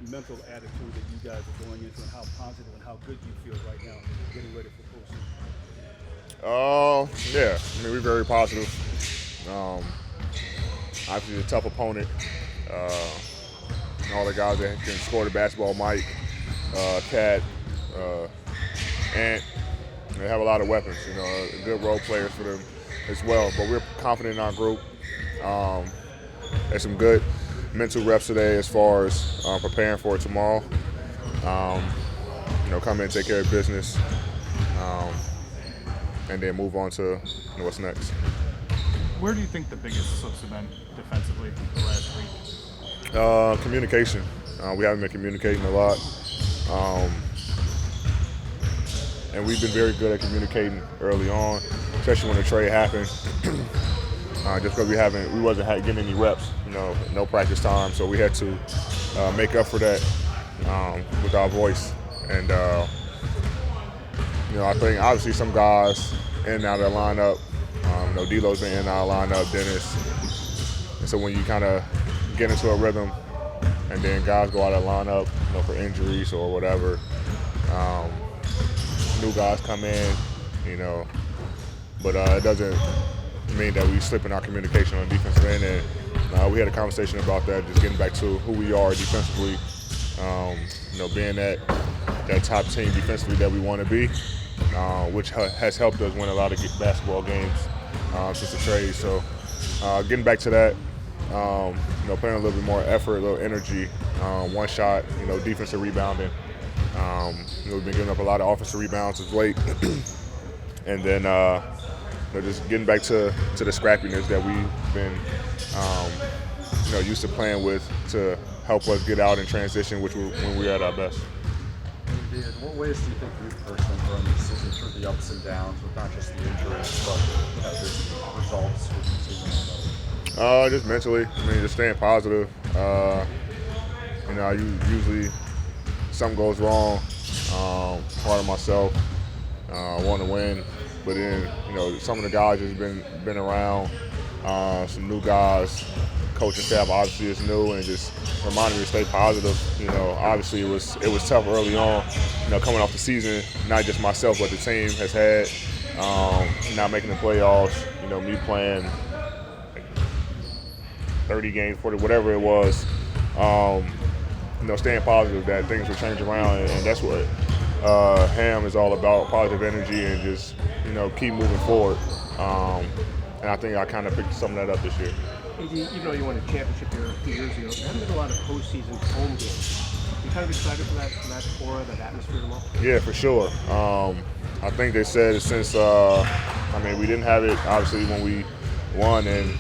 the mental attitude that you guys are going into, and how positive and how good you feel right now getting ready for postseason? Yeah. I mean, we're very positive. Um, Obviously, a tough opponent. Uh, all the guys that can score the basketball, Mike, Cat, uh, Ant, they have a lot of weapons. Good role players for them as well. But we're confident in our group. Um, there's some good mental reps today as far as preparing for it tomorrow. Um, come in, take care of business, um, and then move on to what's next. Where do you think the biggest slips have been defensively the last week? Communication. We haven't been communicating a lot, and we've been very good at communicating early on, especially when the trade happened. Just because we wasn't getting any reps, no practice time, so we had to make up for that with our voice. And I think obviously some guys in and out of the lineup. D'Lo's been in and out of the lineup, Dennis. And so when you kind of get into a rhythm, and then guys go out of the lineup, for injuries or whatever, new guys come in, but it doesn't mean that we slip in our communication on the defensive end. And we had a conversation about that, just getting back to who we are defensively. Being that top team defensively that we want to be, which has helped us win a lot of basketball games since the trade. So getting back to that, putting a little bit more effort, a little energy, one shot, defensive rebounding. We've been giving up a lot of offensive rebounds of late. And then just getting back to the scrappiness that we've been used to playing with to help us get out and transition, when we're at our best. In what ways do you think you personally grown this season through the ups and downs with not just the injuries, but the results with the season? Just mentally. I mean, just staying positive. I usually something goes wrong. Hard on myself. Want to win, but then some of the guys just been around. Some new guys. Coaching staff obviously is new, and just reminded me to stay positive. Obviously it was tough early on. Coming off the season, not just myself, but the team has had. Not making the playoffs. Me playing 30 games, 40, whatever it was. Staying positive that things will change around, and that's what Ham is all about: positive energy and just keep moving forward. And I think I kind of picked some of that up this year. Even though you won a championship here a few years ago, there haven't been a lot of postseason home games. You kind of excited for that aura, that atmosphere tomorrow? Yeah, for sure. I think they said since we didn't have it obviously when we won, and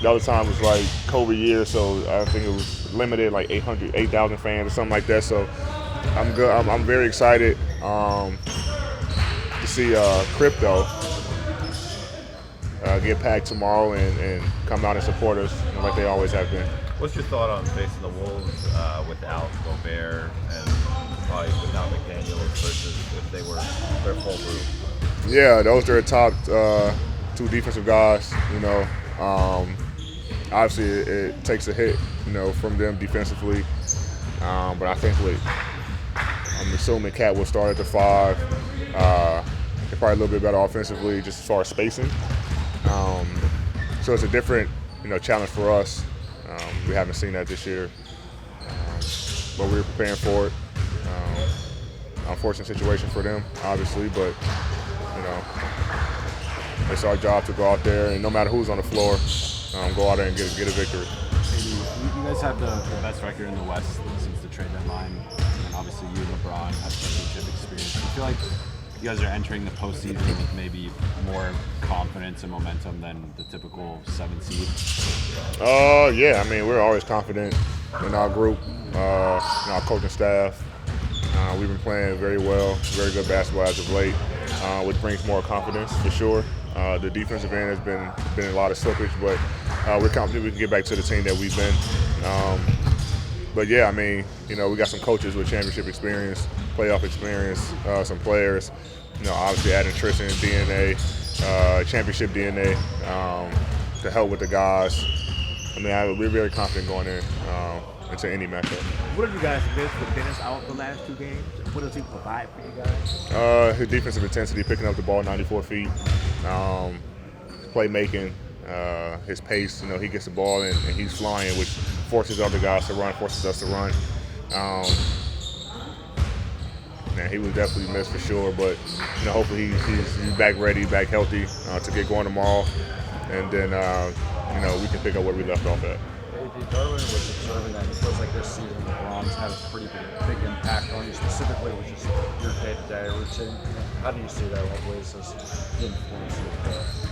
the other time was like COVID year, so I think it was limited, like 8,000 fans or something like that. So I'm good. I'm very excited to see Crypto get packed tomorrow and come out and support us like they always have been. What's your thought on facing the Wolves without Gobert and probably without McDaniels versus if they were their full group? Yeah, those are the top two defensive guys. Obviously it takes a hit, from them defensively. But I think I'm assuming Cat will start at the 5. They're probably a little bit better offensively, just as far as spacing. So it's a different, challenge for us. We haven't seen that this year, but we're preparing for it. Unfortunate situation for them, obviously, but it's our job to go out there and no matter who's on the floor, go out there and get a victory. You guys have the best record in the West since the trade deadline, and obviously you and LeBron have championship experience. Do you feel like you guys are entering the postseason with maybe more confidence and momentum than the typical 7 seed? Yeah. I mean, we're always confident in our group, in our coaching staff. We've been playing very well, very good basketball as of late, which brings more confidence for sure. The defensive end has been a lot of slippage, but we're confident we can get back to the team that we've been. But yeah, I mean, we got some coaches with championship experience, playoff experience, some players. Obviously adding Tristan DNA, championship DNA to help with the guys. I mean, we're very confident going in. into any matchup. What have you guys missed with Dennis out the last 2 games? What does he provide for you guys? His defensive intensity, picking up the ball 94 feet, playmaking, his pace. He gets the ball and he's flying, which forces other guys to run, forces us to run. Man, he was definitely missed for sure, but hopefully he's back ready, back healthy to get going tomorrow, and then we can pick up where we left off at. Darwin was observing that it feels like this season LeBron's had a pretty big impact on you, specifically with just your day-to-day routine. How do you see that? What ways has it influenced you?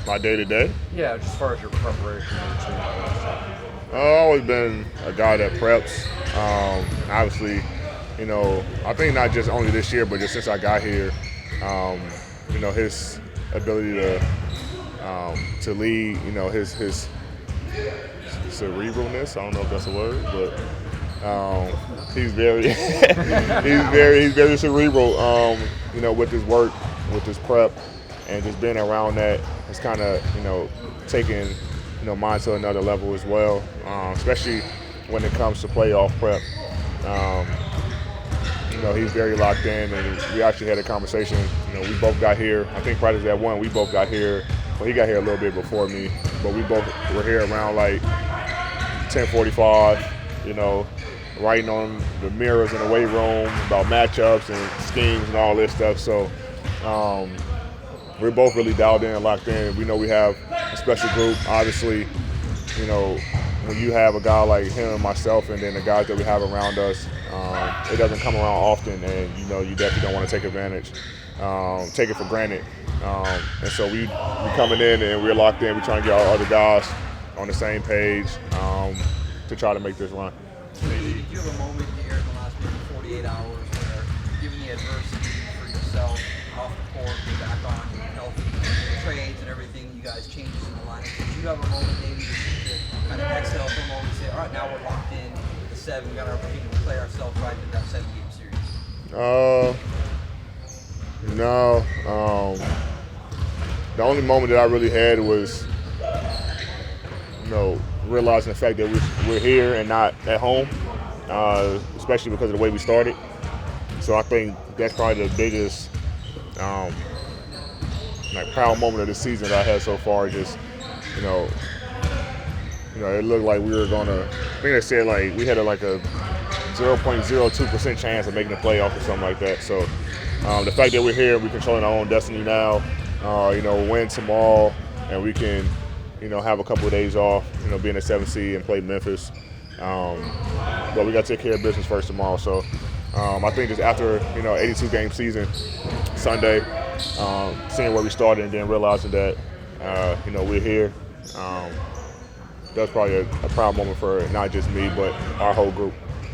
My day-to-day? Yeah, just as far as your preparation routine. I've always been a guy that preps. Obviously, I think not just only this year, but just since I got here, his ability to lead, his cerebralness. I don't know if that's a word, but he's very he's very cerebral. With his work, with his prep, and just being around that has kind of taken mine to another level as well. Especially when it comes to playoff prep. He's very locked in, and we actually had a conversation. We both got here. I think practice at 1, we both got here. Well, he got here a little bit before me, but we both were here around like 10:45. Writing on the mirrors in the weight room about matchups and schemes and all this stuff. So we're both really dialed in and locked in. We know we have a special group. Obviously, when you have a guy like him and myself, and then the guys that we have around us, it doesn't come around often, and you definitely don't want to take advantage, take it for granted. And so we coming in and we're locked in. We're trying to get our other guys on the same page to try to make this run. Did you have a moment here in the last maybe 48 hours where, given the adversity for yourself off the court, you're back on, you're healthy, trades and everything, you guys changes in the lineup? Did you have a moment maybe to kind of exhale for a moment and say, all right, now we're locked in with the 7, we got our opportunity to play ourselves right into that 7-game series? No. The only moment that I really had was, realizing the fact that we're here and not at home, especially because of the way we started. So I think that's probably the biggest, proud moment of the season that I had so far. Just, it looked like we were gonna. I think they said we had a 0.02% chance of making the playoffs or something like that. So the fact that we're here, we're controlling our own destiny now. Win tomorrow, and we can, have a couple of days off. Being a 7th seed and play Memphis. But we got to take care of business first tomorrow. So I think just after 82-game season, Sunday, seeing where we started and then realizing that we're here. That's probably a proud moment for not just me, but our whole group.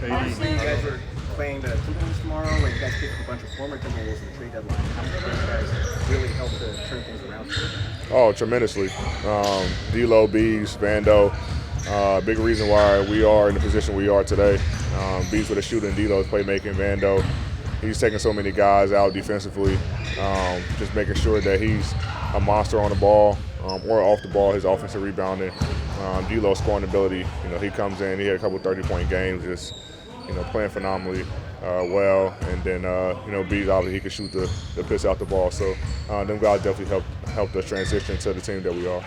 Obviously, you guys are playing the Timberwolves tomorrow. You guys picked up a bunch of former Timberwolves in the trade deadline. How much do you guys really help to turn things around for you? Oh, tremendously. D'Lo, Bees, Vando. Big reason why we are in the position we are today. Bees with a shooter and D'Lo's playmaking. Vando, he's taking so many guys out defensively. Just making sure that he's a monster on the ball or off the ball, his offensive rebounding. D'Lo's scoring ability. He comes in, he had a couple 30-point games, just playing phenomenally well. And then Bees, obviously he can shoot the piss out the ball. So them guys definitely helped us transition to the team that we are.